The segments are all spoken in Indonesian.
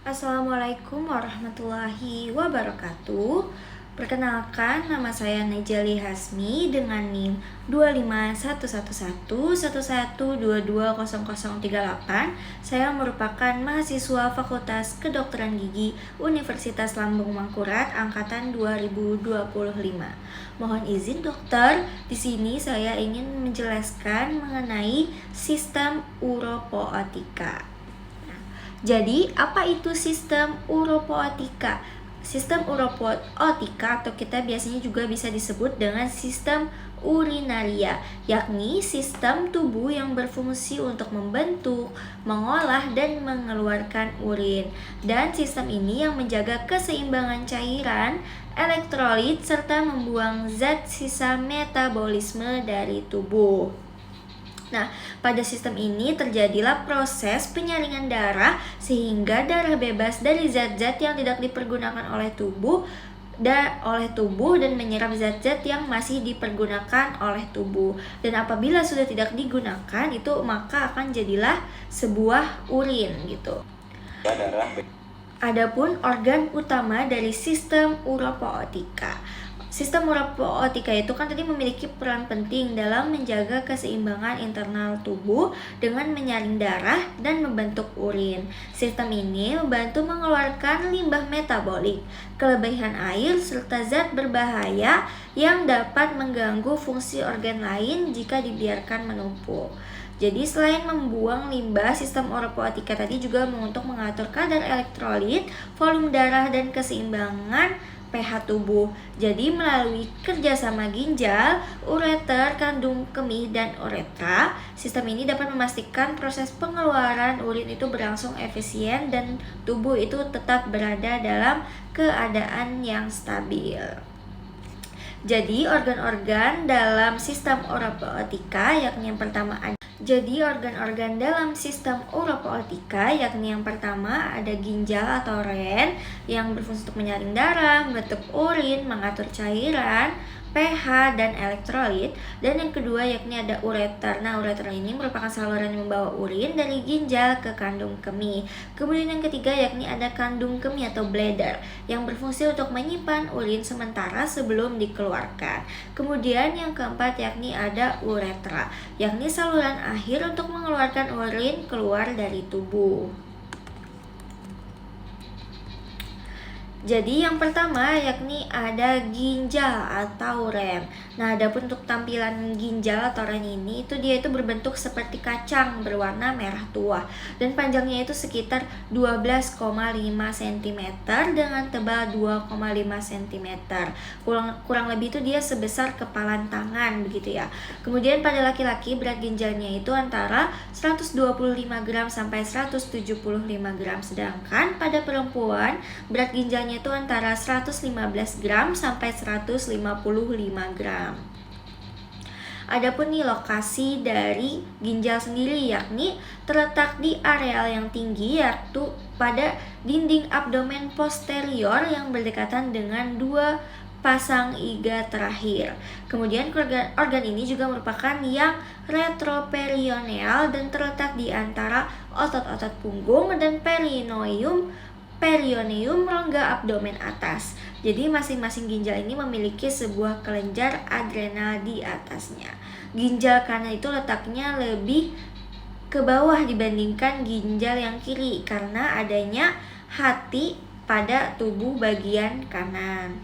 Assalamualaikum warahmatullahi wabarakatuh. Perkenalkan, nama saya Najali Hasmi dengan NIM 2511111220038. Saya merupakan mahasiswa Fakultas Kedokteran Gigi Universitas Lambung Mangkurat angkatan 2025. Mohon izin dokter, di sini saya ingin menjelaskan mengenai sistem uropoetika. Jadi, apa itu sistem uropoetika? Sistem uropoetika atau kita biasanya juga bisa disebut dengan sistem urinaria, yakni sistem tubuh yang berfungsi untuk membentuk, mengolah, dan mengeluarkan urin. Dan sistem ini yang menjaga keseimbangan cairan, elektrolit, serta membuang zat sisa metabolisme dari tubuh. Nah, pada sistem ini terjadilah proses penyaringan darah sehingga darah bebas dari zat-zat yang tidak dipergunakan oleh tubuh dan menyerap zat-zat yang masih dipergunakan oleh tubuh. Dan apabila sudah tidak digunakan itu maka akan jadilah sebuah urin gitu. Adapun organ utama dari sistem uropoetika. Sistem uropoetika itu kan tadi memiliki peran penting dalam menjaga keseimbangan internal tubuh dengan menyaring darah dan membentuk urin. Sistem ini membantu mengeluarkan limbah metabolik, kelebihan air, serta zat berbahaya yang dapat mengganggu fungsi organ lain jika dibiarkan menumpuk. Jadi selain membuang limbah, sistem uropoetika tadi juga untuk mengatur kadar elektrolit, volume darah, dan keseimbangan pH tubuh. Jadi melalui kerjasama ginjal, ureter, kandung kemih, dan uretra, sistem ini dapat memastikan proses pengeluaran urin itu berlangsung efisien dan tubuh itu tetap berada dalam keadaan yang stabil. Jadi organ-organ dalam sistem uropoetika yakni yang pertama ada yang pertama ada ginjal atau ren yang berfungsi untuk menyaring darah, membentuk urin, mengatur cairan, pH, dan elektrolit. Dan yang kedua yakni ada ureter. Nah, ureter ini merupakan saluran yang membawa urin dari ginjal ke kandung kemih. Kemudian yang ketiga yakni ada kandung kemih atau bladder yang berfungsi untuk menyimpan urin sementara sebelum dikeluarkan. Kemudian yang keempat yakni ada uretra, yakni saluran akhir untuk mengeluarkan urin keluar dari tubuh. Jadi yang pertama yakni ada ginjal atau ren. Nah, adapun untuk tampilan ginjal atau ren ini dia berbentuk seperti kacang berwarna merah tua dan panjangnya itu sekitar 12,5 cm dengan tebal 2,5 cm. Kurang lebih itu dia sebesar kepalan tangan begitu ya. Kemudian pada laki-laki berat ginjalnya itu antara 125 gram sampai 175 gram, sedangkan pada perempuan berat ginjalnya itu antara 115 gram sampai 155 gram. Adapun lokasi dari ginjal sendiri yakni terletak di areal yang tinggi yaitu pada dinding abdomen posterior yang berdekatan dengan dua pasang iga terakhir. Kemudian organ ini juga merupakan yang retroperitoneal dan terletak di antara otot-otot punggung dan perioneum rongga abdomen atas. Jadi masing-masing ginjal ini memiliki sebuah kelenjar adrenal di atasnya. Ginjal kanan itu letaknya lebih ke bawah dibandingkan ginjal yang kiri karena adanya hati pada tubuh bagian kanan.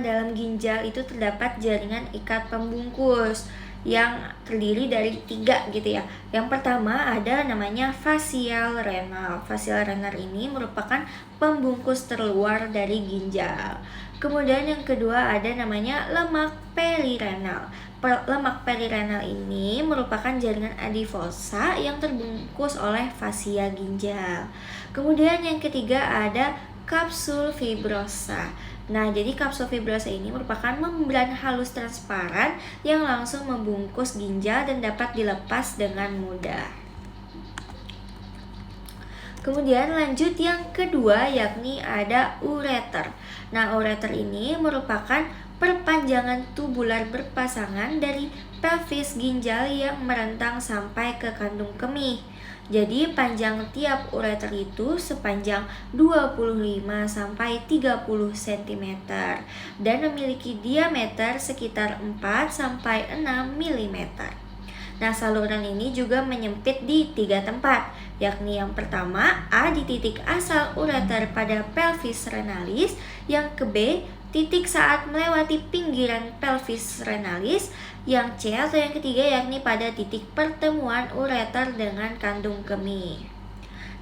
Dalam ginjal itu terdapat jaringan ikat pembungkus yang terdiri dari 3 gitu ya. Yang pertama ada namanya facial renal. Facial renal ini merupakan pembungkus terluar dari ginjal. Kemudian yang kedua ada namanya lemak perirenal. Lemak perirenal ini merupakan jaringan adiposa yang terbungkus oleh fascia ginjal. Kemudian yang ketiga ada kapsul fibrosa. Nah, jadi kapsul fibrosa ini merupakan membran halus transparan yang langsung membungkus ginjal dan dapat dilepas dengan mudah. Kemudian lanjut yang kedua yakni ada ureter. Nah, ureter ini merupakan perpanjangan tubular berpasangan dari pelvis ginjal yang merentang sampai ke kandung kemih. Jadi panjang tiap ureter itu sepanjang 25 sampai 30 cm dan memiliki diameter sekitar 4 sampai 6 mm. Nah, saluran ini juga menyempit di 3 tempat, yakni yang pertama A di titik asal ureter pada pelvis renalis, yang ke B titik saat melewati pinggiran pelvis renalis, yang C atau yang ketiga yakni pada titik pertemuan ureter dengan kandung kemih.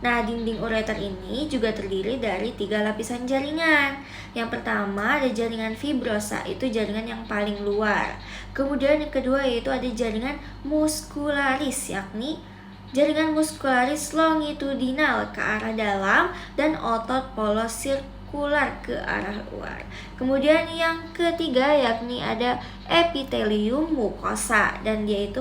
Nah, dinding ureter ini juga terdiri dari 3 lapisan jaringan. Yang pertama ada jaringan fibrosa, itu jaringan yang paling luar. Kemudian yang kedua yaitu ada jaringan muscularis, yakni jaringan muscularis longitudinal ke arah dalam dan otot polos sirkular ke arah luar. Kemudian yang ketiga yakni ada epitelium mukosa, dan dia itu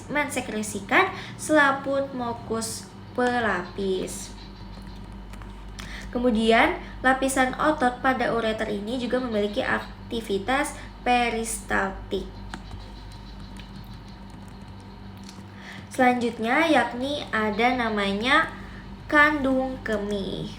mensekresikan selaput mukus pelapis. Kemudian lapisan otot pada ureter ini juga memiliki aktivitas peristaltik. Selanjutnya yakni ada namanya kandung kemih.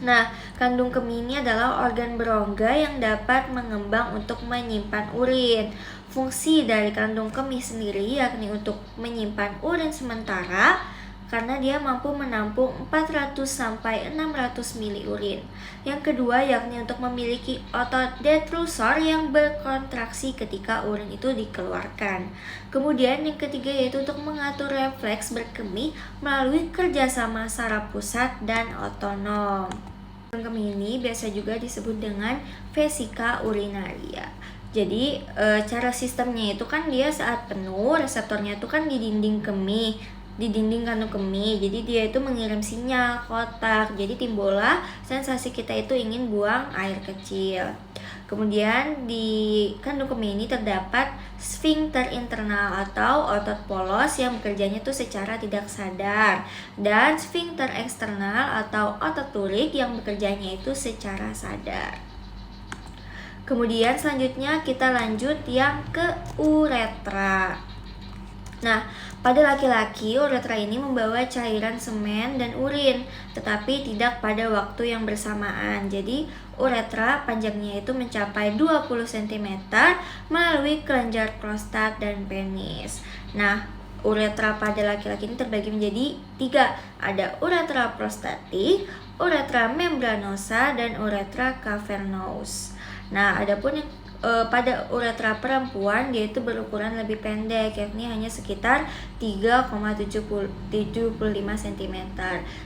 Nah, kandung kemih ini adalah organ berongga yang dapat mengembang untuk menyimpan urin. Fungsi dari kandung kemih sendiri yakni untuk menyimpan urin sementara, karena dia mampu menampung 400 sampai 600 mili urin. Yang kedua yakni untuk memiliki otot detrusor yang berkontraksi ketika urin itu dikeluarkan. Kemudian yang ketiga yaitu untuk mengatur refleks berkemih melalui kerjasama saraf pusat dan otonom. Kandung kemih ini biasa juga disebut dengan vesika urinaria. Jadi cara sistemnya itu kan dia saat penuh, reseptornya itu kan di dinding kemih, di dinding kandung kemih. Jadi dia itu mengirim sinyal kotak. Jadi timbullah sensasi kita itu ingin buang air kecil. Kemudian di kandung kemih ini terdapat sfinkter internal atau otot polos yang bekerjanya itu secara tidak sadar, dan sfinkter eksternal atau otot turik yang bekerjanya itu secara sadar. Kemudian selanjutnya kita lanjut yang ke uretra. Nah, pada laki-laki uretra ini membawa cairan semen dan urin, tetapi tidak pada waktu yang bersamaan. Jadi uretra panjangnya itu mencapai 20 cm melalui kelenjar prostat dan penis. Nah, uretra pada laki-laki ini terbagi menjadi 3. Ada uretra prostatik, uretra membranosa, dan uretra cavernous. Nah, adapun yang pada uretra perempuan dia itu berukuran lebih pendek, yakni hanya sekitar 3,75 cm.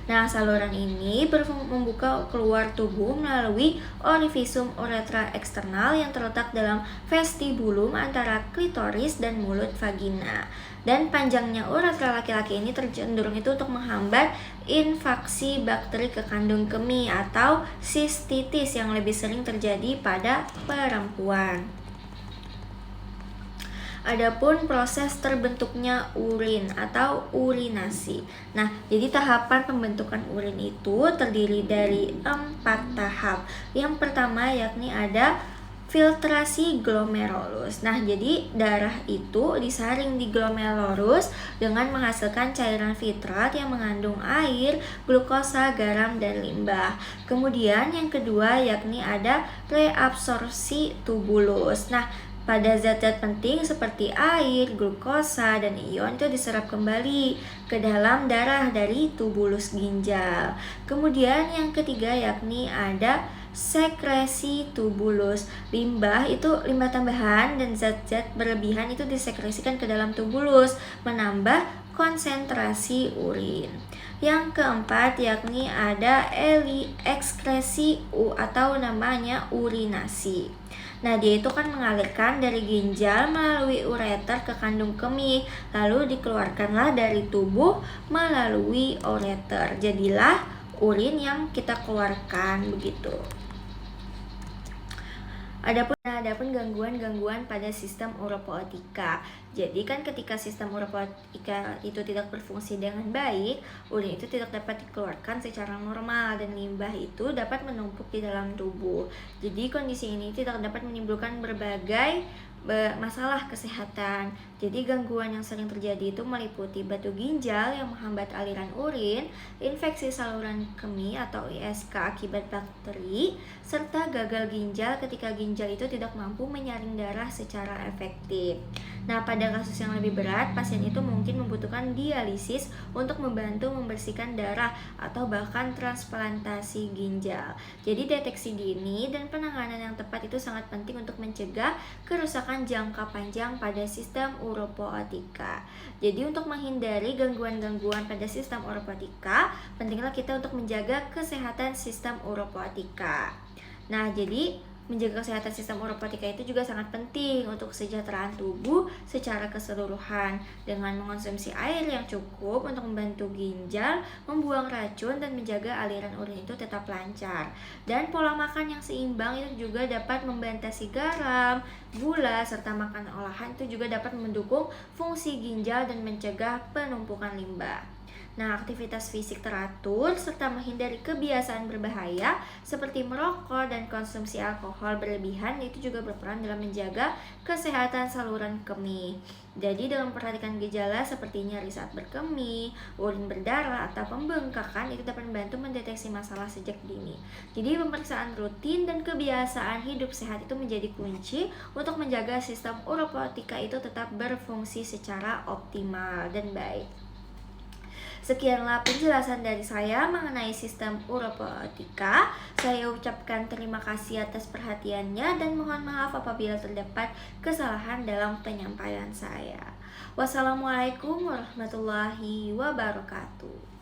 Nah, saluran ini membuka keluar tubuh melalui orificium uretra eksternal yang terletak dalam vestibulum antara klitoris dan mulut vagina. Dan panjangnya uretra laki-laki ini cenderung itu untuk menghambat infeksi bakteri ke kandung kemih atau sistitis yang lebih sering terjadi pada perempuan. Adapun proses terbentuknya urin atau urinasi. Nah, jadi tahapan pembentukan urin itu terdiri dari 4 tahap. Yang pertama yakni ada filtrasi glomerulus. Nah, jadi darah itu disaring di glomerulus dengan menghasilkan cairan fitrat yang mengandung air, glukosa, garam, dan limbah. Kemudian yang kedua yakni ada reabsorpsi tubulus. Nah, pada zat-zat penting seperti air, glukosa, dan ion itu diserap kembali ke dalam darah dari tubulus ginjal. Kemudian yang ketiga yakni ada sekresi tubulus. Limbah tambahan dan zat-zat berlebihan itu disekresikan ke dalam tubulus, menambah konsentrasi urin. Yang keempat yakni ada ekskresi atau namanya urinasi. Nah, dia itu kan mengalirkan dari ginjal melalui ureter ke kandung kemih, lalu dikeluarkanlah dari tubuh melalui ureter. Jadilah urin yang kita keluarkan begitu. Adapun gangguan-gangguan pada sistem uropoetika. Jadi kan ketika sistem uropoetika itu tidak berfungsi dengan baik, urin itu tidak dapat dikeluarkan secara normal dan limbah itu dapat menumpuk di dalam tubuh. Jadi kondisi ini tidak dapat menimbulkan berbagai masalah kesehatan. Jadi gangguan yang sering terjadi itu meliputi batu ginjal yang menghambat aliran urin, infeksi saluran kemih atau ISK akibat bakteri, serta gagal ginjal ketika ginjal itu tidak mampu menyaring darah secara efektif. Nah, pada kasus yang lebih berat, pasien itu mungkin membutuhkan dialisis untuk membantu membersihkan darah atau bahkan transplantasi ginjal. Jadi deteksi dini dan penanganan yang tepat itu sangat penting untuk mencegah kerusakan jangka panjang pada sistem uropoetika. Jadi untuk menghindari gangguan-gangguan pada sistem uropoetika, pentinglah kita untuk menjaga kesehatan sistem uropoetika. Nah, jadi menjaga kesehatan sistem uropoetika itu juga sangat penting untuk kesejahteraan tubuh secara keseluruhan dengan mengonsumsi air yang cukup untuk membantu ginjal, membuang racun dan menjaga aliran urin itu tetap lancar. Dan pola makan yang seimbang itu juga dapat membatasi garam, gula serta makan olahan itu juga dapat mendukung fungsi ginjal dan mencegah penumpukan limbah. Nah, aktivitas fisik teratur serta menghindari kebiasaan berbahaya seperti merokok dan konsumsi alkohol berlebihan itu juga berperan dalam menjaga kesehatan saluran kemih. Jadi dengan memperhatikan gejala seperti nyeri saat berkemih, urin berdarah, atau pembengkakan itu dapat membantu mendeteksi masalah sejak dini. Jadi pemeriksaan rutin dan kebiasaan hidup sehat itu menjadi kunci untuk menjaga sistem uropoetika itu tetap berfungsi secara optimal dan baik. Sekianlah penjelasan dari saya mengenai sistem uropoetika. Saya ucapkan terima kasih atas perhatiannya dan mohon maaf apabila terdapat kesalahan dalam penyampaian saya. Wassalamualaikum warahmatullahi wabarakatuh.